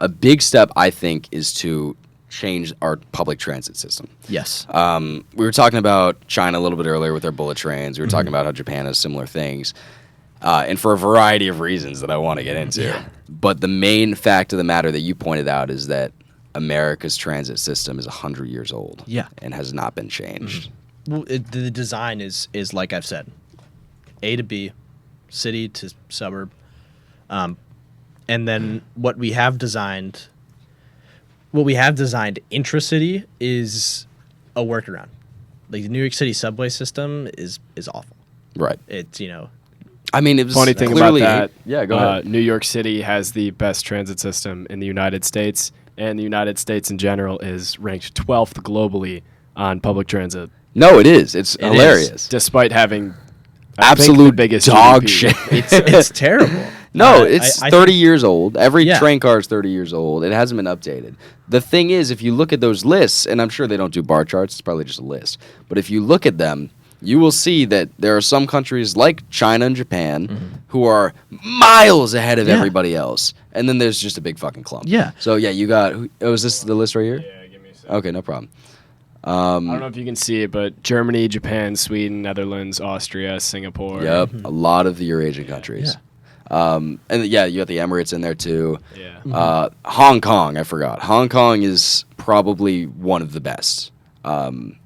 A big step, I think, is to change our public transit system. Yes. We were talking about China a little bit earlier with their bullet trains. We were talking about how Japan has similar things. And for a variety of reasons that I want to get into. Yeah. But the main fact of the matter that you pointed out is that America's transit system is 100 years old. Yeah. And has not been changed. Well, the design is like I've said, A to B, city to suburb. And then what we have designed intra-city is a workaround. Like the New York City subway system is awful. Right. It's, I mean, it was Funny thing about clearly that, yeah, go ahead. New York City has the best transit system in the United States, and the United States in general is ranked 12th globally on public transit. No, it is. It's hilarious. Despite having I think the Absolute biggest dog GDP. shit. it's terrible. No, it's I 30 years old. Every Yeah. train car is 30 years old. It hasn't been updated. The thing is, if you look at those lists, and I'm sure they don't do bar charts, it's probably just a list. But if you look at them, you will see that there are some countries like China and Japan who are miles ahead of Yeah. everybody else. And then there's just a big fucking clump. Yeah. So, yeah, you got... Oh, is this the list right here? Yeah, give me a second. Okay, no problem. I don't know if you can see it, but Germany, Japan, Sweden, Netherlands, Austria, Singapore. Yep, a lot of the Eurasian countries. And yeah, you got the Emirates in there too. Yeah. Hong Kong, I forgot. Hong Kong is probably one of the best. One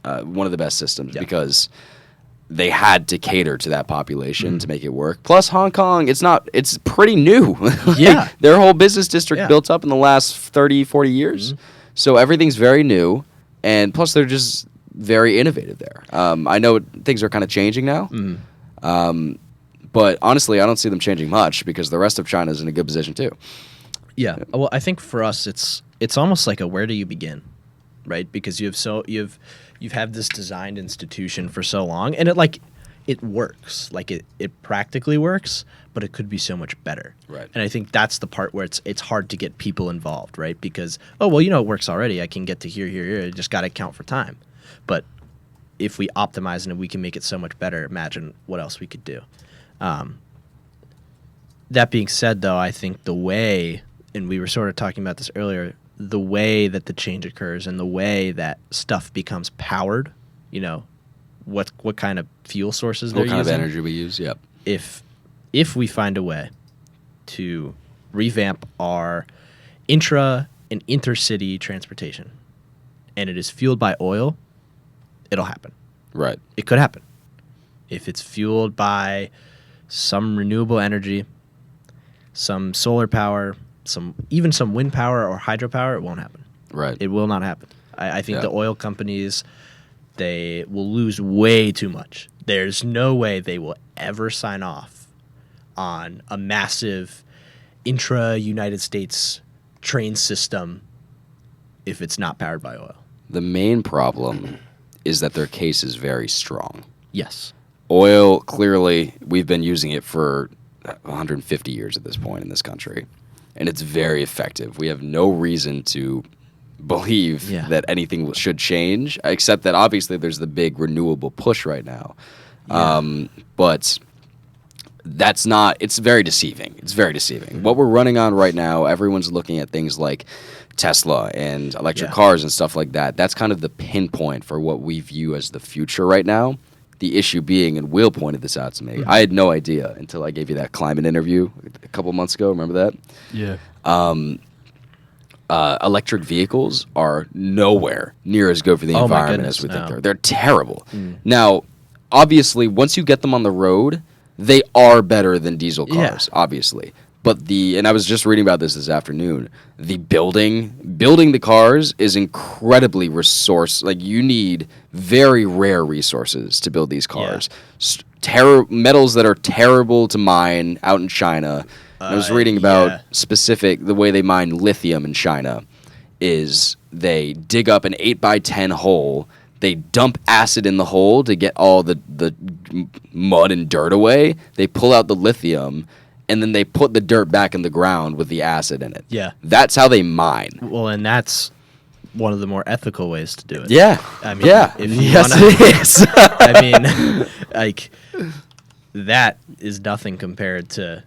of the best systems because they had to cater to that population to make it work. Plus, Hong Kong, it's pretty new. Yeah. Their whole business district Yeah. built up in the last 30, 40 years. So everything's very new. And plus, they're just very innovative there. I know things are kind of changing now. But honestly, I don't see them changing much because the rest of China is in a good position too. Yeah. Well, I think for us, it's almost like a where do you begin, right? Because you've had this designed institution for so long, and it works. Like it practically works, but it could be so much better. Right. And I think that's the part where it's hard to get people involved, right? Because it works already. I can get to here. I just got to account for time. But if we optimize and we can make it so much better, imagine what else we could do. That being said, though, I think the way, and we were sort of talking about this earlier, the way that the change occurs and the way that stuff becomes powered, what kind of fuel sources they're What kind using. of energy we use? Yep. If we find a way to revamp our intra and intercity transportation and it is fueled by oil, it'll happen. Right. It could happen. If it's fueled by some renewable energy, some solar power, even some wind power or hydropower, it won't happen. Right. It will not happen. I think the oil companies, they will lose way too much. There's no way they will ever sign off on a massive intra-United States train system if it's not powered by oil. The main problem is that their case is very strong. Yes. Oil, clearly, we've been using it for 150 years at this point in this country, and it's very effective. We have no reason to believe that anything should change, except that obviously there's the big renewable push right now. But that's not, it's very deceiving. It's very deceiving. What we're running on right now, everyone's looking at things like Tesla and electric cars and stuff like that. That's kind of the pinpoint for what we view as the future right now. The issue being, and Will pointed this out to me, I had no idea until I gave you that climate interview a couple months ago. Remember that? Yeah. Electric vehicles are nowhere near as good for the Oh my environment as goodness, we think no. they're terrible. Now, obviously, once you get them on the road, they are better than diesel cars, obviously. But and I was just reading about this afternoon, the building the cars is incredibly like you need very rare resources to build these cars. Metals that are terrible to mine out in China. I was reading about the way they mine lithium in China is they dig up an 8x10 hole, they dump acid in the hole to get all the mud and dirt away, they pull out the lithium, and then they put the dirt back in the ground with the acid in it. Yeah. That's how they mine. Well, and that's one of the more ethical ways to do it. Yeah. I mean, if you yes, wanna, it is. I mean, like, that is nothing compared to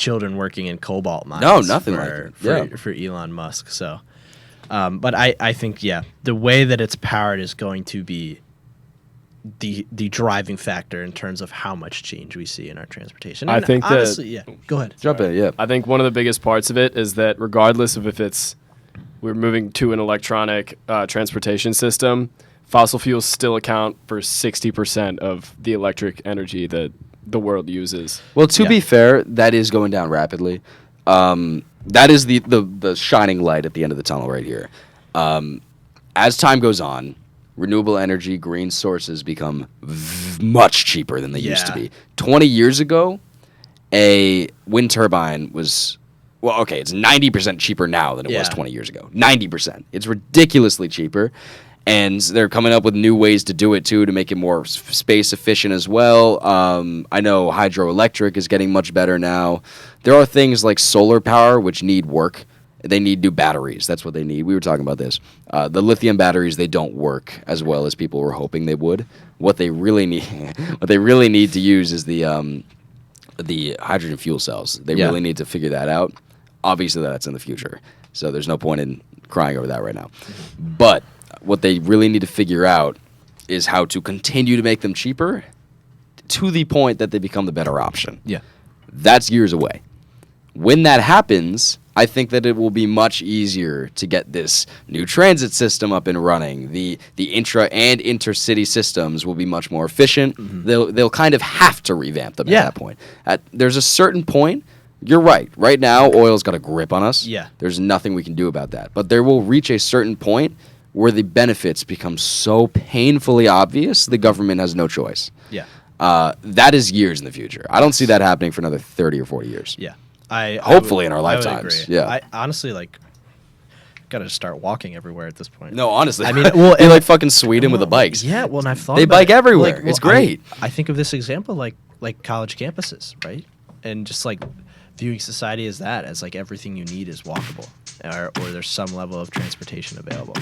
children working in cobalt mines. No, nothing like it. Yeah. For Elon Musk. So, but I think the way that it's powered is going to be the driving factor in terms of how much change we see in our transportation. And I think honestly, go ahead. Jump in, yeah. I think one of the biggest parts of it is that regardless of if we're moving to an electronic transportation system, fossil fuels still account for 60% of the electric energy that the world uses. Well, to be fair, that is going down rapidly. That is the shining light at the end of the tunnel right here. As time goes on, renewable energy, green sources become much cheaper than they used to be. 20 years ago, a wind turbine was, it's 90% cheaper now than it was 20 years ago. 90%. It's ridiculously cheaper. And they're coming up with new ways to do it, too, to make it more space efficient as well. I know hydroelectric is getting much better now. There are things like solar power, which need work. They need new batteries. That's what they need. We were talking about this. The lithium batteries, they don't work as well as people were hoping they would. What they really need, to use is the hydrogen fuel cells. They really need to figure that out. Obviously, that's in the future, so there's no point in crying over that right now. But what they really need to figure out is how to continue to make them cheaper to the point that they become the better option. Yeah. That's years away. When that happens, I think that it will be much easier to get this new transit system up and running. The intra and intercity systems will be much more efficient. Mm-hmm. They'll kind of have to revamp them at that point. There's a certain point. You're right. Right now, oil's got a grip on us. Yeah. There's nothing we can do about that. But there will reach a certain point where the benefits become so painfully obvious, the government has no choice. Yeah. That is years in the future. I don't see that happening for another 30 or 40 years. Yeah. Hopefully in our lifetimes. Yeah. I honestly gotta start walking everywhere at this point. No, honestly. I mean, well, they like fucking Sweden with the bikes. Yeah, well, and I've thought they about bike it. everywhere. It's great. I think of this example like college campuses, right? And just like viewing society as like everything you need is walkable, or there's some level of transportation available.